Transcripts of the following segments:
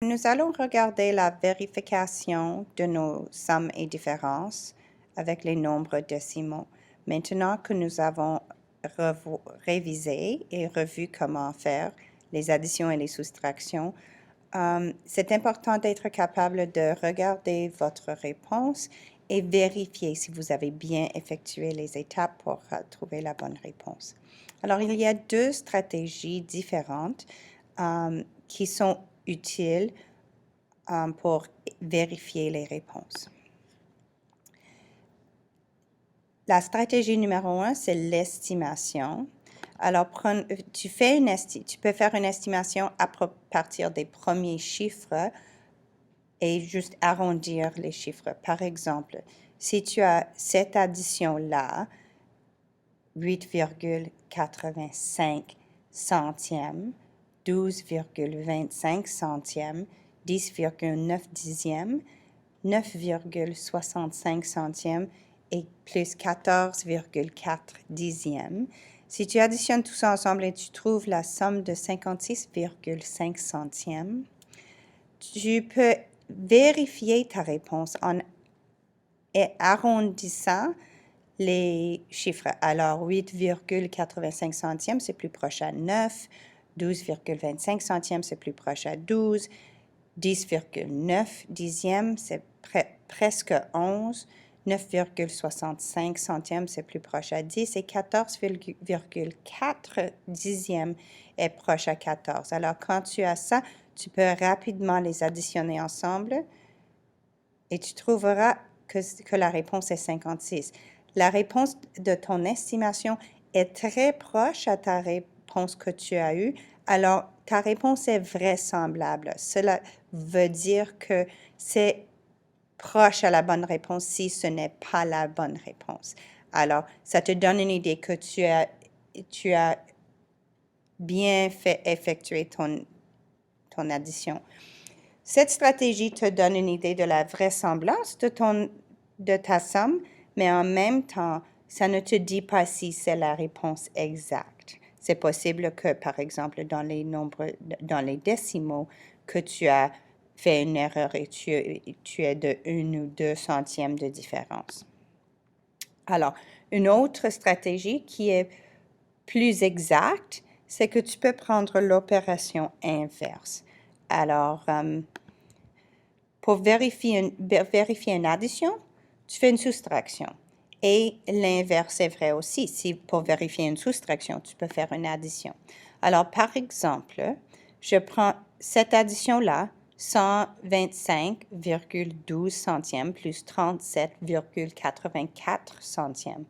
nous allons regarder la vérification de nos sommes et différences avec les nombres décimaux. Maintenant que nous avons révisé et revu comment faire les additions et les soustractions, c'est important d'être capable de regarder votre réponse et vérifier si vous avez bien effectué les étapes pour trouver la bonne réponse. Alors, il y a deux stratégies différentes qui sont utiles pour vérifier les réponses. La stratégie numéro 1, c'est l'estimation. Alors, tu peux faire une estimation à partir des premiers chiffres et juste arrondir les chiffres. Par exemple, si tu as cette addition-là, 8,85 centièmes, 12,25 centièmes, 10,9 dixièmes, 9,65 centièmes et plus 14,4 dixièmes. Si tu additionnes tout ça ensemble et tu trouves la somme de 56,5 centièmes, tu peux vérifier ta réponse en arrondissant les chiffres. Alors, 8,85 centièmes, c'est plus proche à 9. 12,25 centièmes, c'est plus proche à 12. 10,9 dixièmes, c'est presque 11. 9,65 centièmes, c'est plus proche à 10. Et 14,4 dixièmes est proche à 14. Alors, quand tu as ça, tu peux rapidement les additionner ensemble et tu trouveras que la réponse est 56. La réponse de ton estimation est très proche à ta réponse que tu as eue. Alors, ta réponse est vraisemblable. Cela veut dire que c'est proche à la bonne réponse si ce n'est pas la bonne réponse. Alors, ça te donne une idée que tu as bien fait effectuer ton addition. Cette stratégie te donne une idée de la vraisemblance de ta somme, mais en même temps, ça ne te dit pas si c'est la réponse exacte. C'est possible que, par exemple, dans les décimaux, que tu as fait une erreur et tu es de 1 ou 2 centièmes de différence. Alors, une autre stratégie qui est plus exacte, c'est que tu peux prendre l'opération inverse. Alors, pour vérifier une addition, tu fais une soustraction. Et l'inverse est vrai aussi. Si pour vérifier une soustraction, tu peux faire une addition. Alors, par exemple, je prends cette addition-là, 125,12 centièmes plus 37,84 centièmes.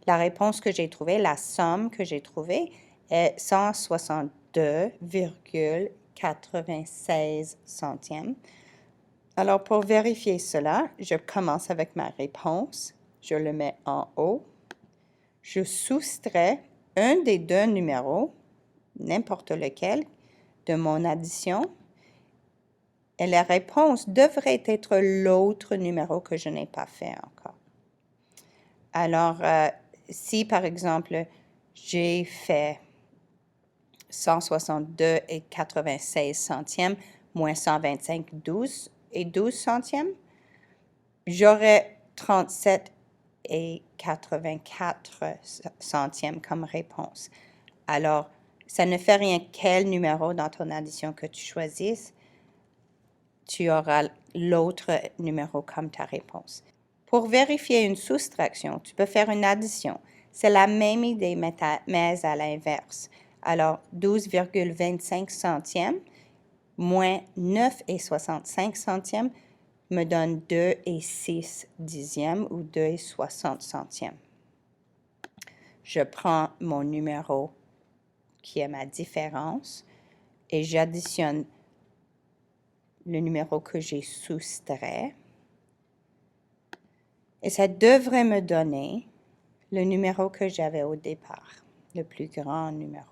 La réponse que j'ai trouvée, la somme que j'ai trouvée est 162,96 centièmes. Alors, pour vérifier cela, je commence avec ma réponse. Je le mets en haut. Je soustrais un des deux numéros, n'importe lequel, de mon addition. Et la réponse devrait être l'autre numéro que je n'ai pas fait encore. Alors, si, par exemple, j'ai fait 162,96 centièmes moins 125,12 centièmes, j'aurai 37,84 centièmes comme réponse. Alors, ça ne fait rien quel numéro dans ton addition que tu choisisses, tu auras l'autre numéro comme ta réponse. Pour vérifier une soustraction, tu peux faire une addition. C'est la même idée, mais à l'inverse. Alors, 12,25 centièmes moins 9,65 centièmes me donne 2,6 dixièmes ou 2,60 centièmes. Je prends mon numéro qui est ma différence et j'additionne le numéro que j'ai soustrait. Et ça devrait me donner le numéro que j'avais au départ, le plus grand numéro.